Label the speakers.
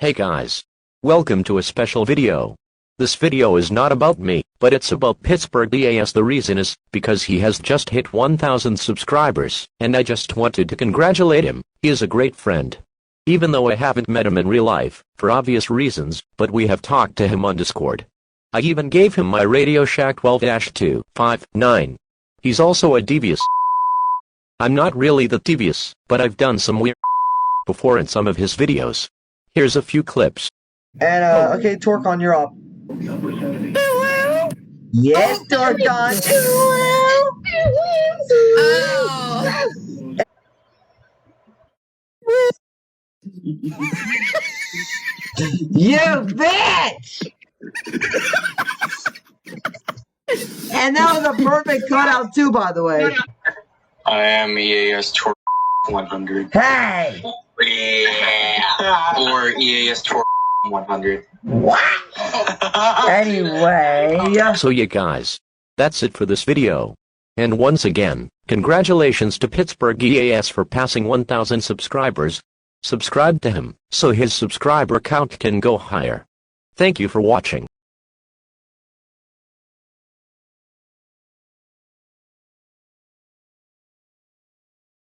Speaker 1: Hey guys. Welcome to a special video. This video is not about me, but it's about Pittsburgh EAS. The reason is because he has just hit 1,000 subscribers, and I just wanted to congratulate him. He is a great friend. Even though I haven't met him in real life, for obvious reasons, but we have talked to him on Discord. I even gave him my Radio Shack 12-259. He's also a devious. I'm not really that devious, but I've done some weird before in some of his videos. Here's a few clips.
Speaker 2: And, okay, Torcon, you're up. Yes, Torcon!
Speaker 3: Oh.
Speaker 2: You bitch! And that was a perfect cutout, too, by the way.
Speaker 4: I am EAS Tor 100.
Speaker 2: Hey!
Speaker 4: Yeah. Or EAS Tor 100.
Speaker 2: What? Anyway.
Speaker 1: So yeah guys, that's it for this video. And once again, congratulations to Pittsburgh EAS for passing 1,000 subscribers. Subscribe to him, so his subscriber count can go higher. Thank you for watching.